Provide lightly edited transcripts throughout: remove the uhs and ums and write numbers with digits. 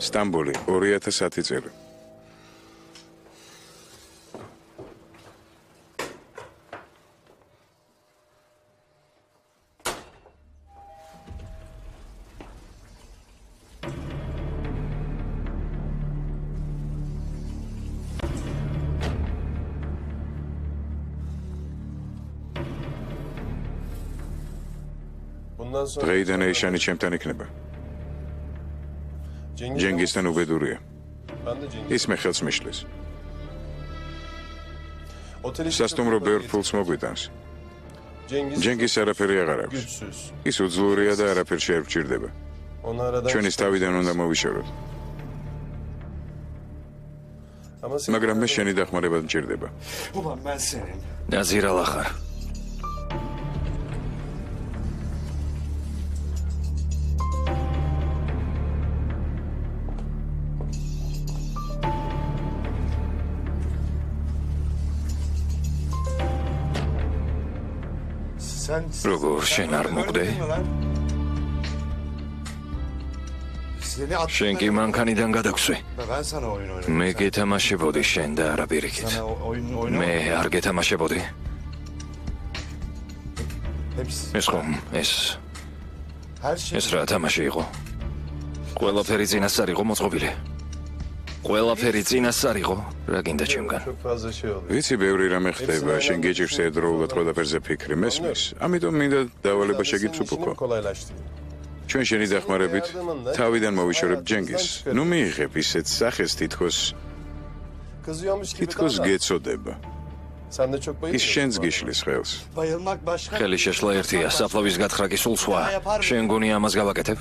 სტამბოლი 2010 წელი. დღეიდან ეიშანი ჩემთან იქნება. ჯენგისთან უბედურია. ის მე ხელს მიშლის. სასტუმრო ბევრ ფულს მოგვიტანს. ჯენგის არაფერი აღარ აქვს. ის უძლურია და არაფერში არ გვჭირდება. ჩვენის თავიდან უნდა მოვიშოროთ. მაგრამ მე შენი დახმარება მჭირდება. ნაზირალ ახარ. როგორ შენ არ მოგვდე? შენ კი მანქანიდან გადაგვსვი. მე გეთამაშებოდი შენ და არა პირიქით. მე არ გეთამაშებოდი. ეს ხომ ეს რა თამაში იყო? ყველაფერი წინასწარ იყო მოწყობილი. ყველაფერი წინასწარ იყო, რა გინდა ჩემგან? ვიცი, ბევრი რამე ხდება, შენ გეჭირს ერთდროულად ყველაფერზე ფიქრი, მესმის? ამიტომ მინდა დავალება შეგიცუპუქო. ჩვენ შენი დახმარებით თავიდან მოვიშორებ ჯენგის. ნუ მიიღებ ისეთ სახეს თითქოს გეწოდება. ის შენს გიშლის ხელს. ხელი შეშლა ერთია, საფლავის გათხრა კი სულ სხვა. შენ გონი ამას გავაკეთებ?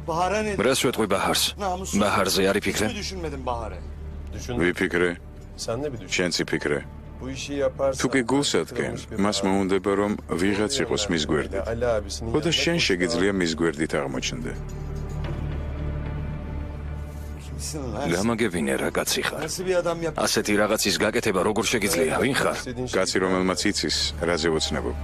რას ვეტყვი ბაჰარს? ბაჰარზე არ იფიქრე? ვიფიქრე? შენც იფიქრე? თუ კი გულს ატკენ, მას მოუნდება რომ ვიღაც იყოს მის გვერდით. ხოდა შენ შეგიძლია მის გვერდით აღმოჩნდე. გამაგებინე რა კაცი ხარ. ასეთი რაღაცის გაკეთება როგორ შეგიძლია? ვინ ხარ? კაცი რომელმაც იცის რაზე ოცნებობ.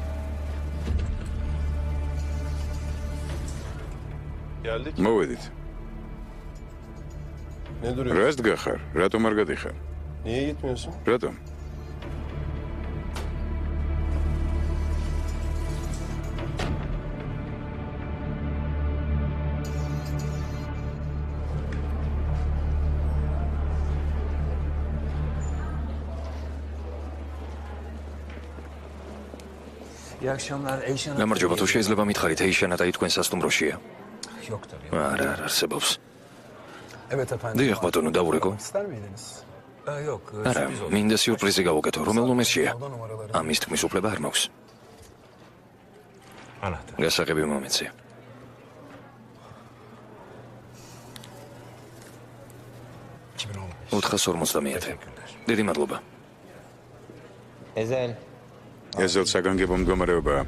მოვედით. რას დგახარ? რატომ არ გადიხარ? რატომ? გამარჯობა, თუ შეიძლება მითხარით, ეიშანა და თქვენ სასტუმროშია? არა, არ არსებობს. დიახ, ბატონო, დაურეკო. არა, მინდა სიურპრიზი გავუკეთო, რომელ ნომერშია? ამის თქმის უფლება არ მაქვს. გასაღები მომეცე. $450. დიდი მადლობა. ეზელ საგანგებო მდგომარეობაა.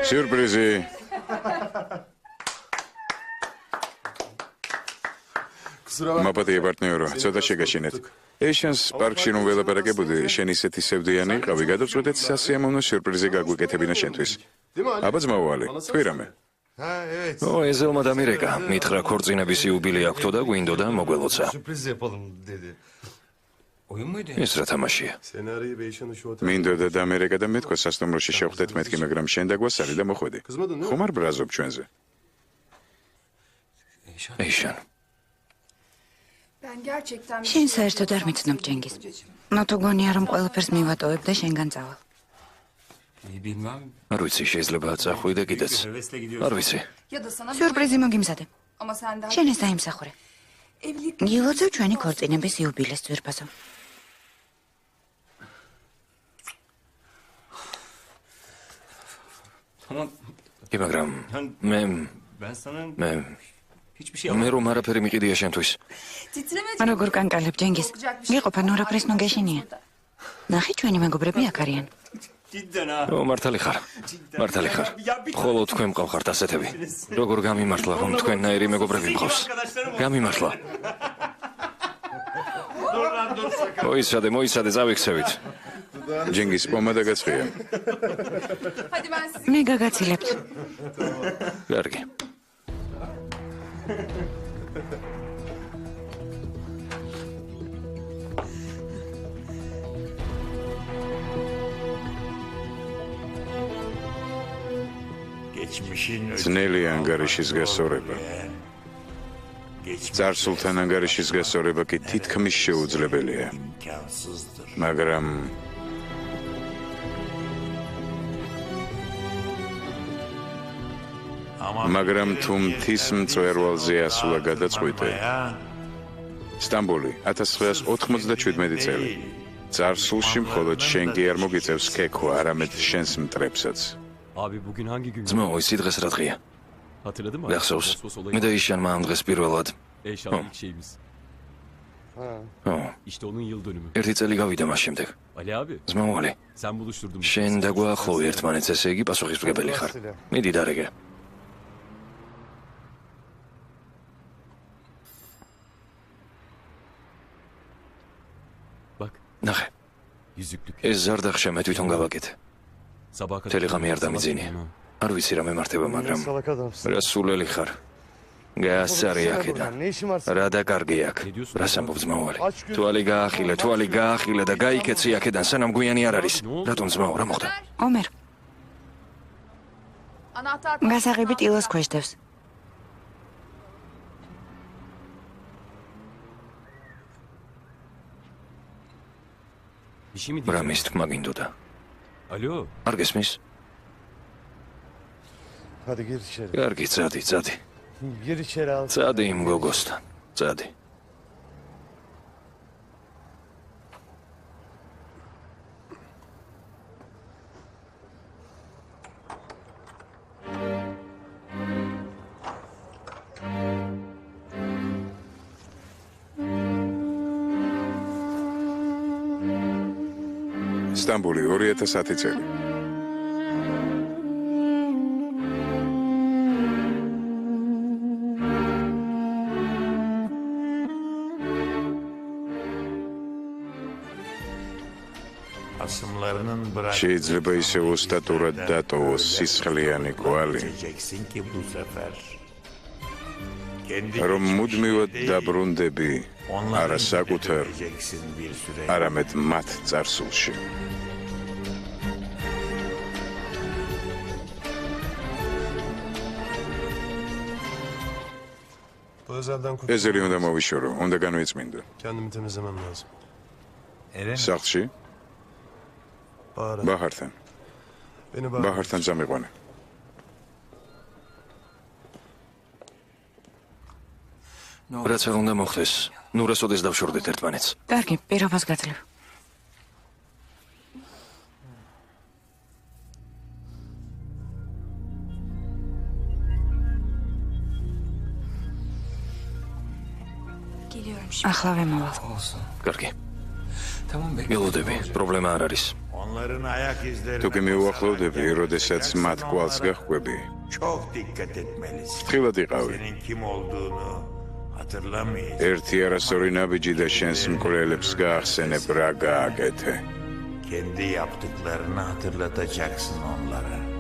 სიურპრიზი. მაპატია პარტნიორო, ცოტა შეგაშინეთ. ეიშანს პარკში რომ ველაპარაკებოდი, შენ ისეთი სევდიანი იყავი, გადავწყვეტეთ სასიამოვნო სიურპრიზი გაგვიკეთებინა შენთვის. აბა ძმაუალი, თქვი რამე. ეზელმა დამირეკა, მითხრა ქორწინების იუბილე აქვთო და გვინდოდა მოგველოცა. ეს რა თამაშია? მინდოდა დამერეკა და მეთქვა სასტუმროში შევხვდეთ მეთქი, მაგრამ შენ დაგვასარი და მოხვედი. ხომ არ ბრაზობ ჩვენზე? ეიშან. შენ საერთოდ არ მიცნობ ჯენგის. ნათო გონია რომ ყველაფერს მივატოვებ და შენგან წავალ. არ ვიცი, შეიძლება წახვი და კიდეც. არ ვიცი. სიურპრიზი მოგიმზადე. შენ ეს დაიმსახურე. გილოცავ ჩვენი ქორწინების იუბილეს ძვირფასო. კი, მაგრამ მე რომ არაფერი მიყიდია შენთვის. როგორ კანკალებ ჯენგის? გიყოფა ნორაფრის ნუგეშინია. ნახე ჩვენი მეგობრები აქ არიან. მართალი ხარ. მხოლოდ თქვენ მყავხართ ასეთები. როგორ გამიმართლა, რომ თქვენნაირი მეგობრები მყავს? გამიმართლა. მოიცადე, წავიქცევით. ჯენგის პომადა გაცხია. მე გაგაცილებთ. კარგი. ძნელი ანგარიშის გასწორება. წარსულთან ანგარიშის გასწორება კი თითქმის შეუძლებელია. მაგრამ თუ მთის მწვერვალზე ასვლა გადაწყვიტე. სტამბოლი 1997 წელი. წარსულში მხოლოდ შენ კი არ მოგიწევს ქექვა, არამედ შენს მტრებსაც. ძმაო, ისი დღეს რა დღეა? გახსოვს? მე და იშანმა ამ დღეს პირველად. ერთი წელი გავიდა მას შემდეგ. ძმაო ალი, შენ დაგვაახლოვე ერთმანეთს, ესე იგი პასუხისმგებელი ხარ. მიდი დარეგე. ნახე, ეს ზარდახშა მე თვითონ გავაკეთე. მთელი ღამე არ დამიძინე. არ ვიცი რა მემართება, მაგრამ რა სულელი ხარ. გაასწარე აქედან. რა დაკარგი აქ. რას ამბობ ძმაო? თვალი გაახილე და გაიქეცი აქედან, სანამ გვიანი არ არის. რატომ ძმაო, რა მოხდა? ომერ. გასაღები ტილოს ქვეშ დევს. რა მის თქმა გინდოდა? არ გესმის? კარგი, წადი. წადი იმ გოგოსთან, წადი. სტამბოლი 2010 წელი. შეიძლება ისე ოსტატურად დატოვოს სისხლიანი კვალი, რომ მუდმივად დაბრუნდები არა საკუთარ, არამედ მათ წარსულში. ეზელი უნდა მოვიშორო, უნდა განვიწმინდო. სახლში? ბაჰართან წამიყვანე. რაც არ უნდა მოხდეს, ნურასოდეს დავშორდეთ ერთმანეთს. კარგი, პირობას გაძლევ. ახლა ვემოვალ. კარგი. მილოდები, პრობლემა არ არის. თუ კი მიუახლოვდები, როდესაც მათ კვალს გახვები, ფრთხილად იყავი. ერთი არასწორი ნაბიჯი და შენს მკვლელებს გაახსენებ რა გააკეთე. Kendi yaptıklarını hatırlatacaksın onlara.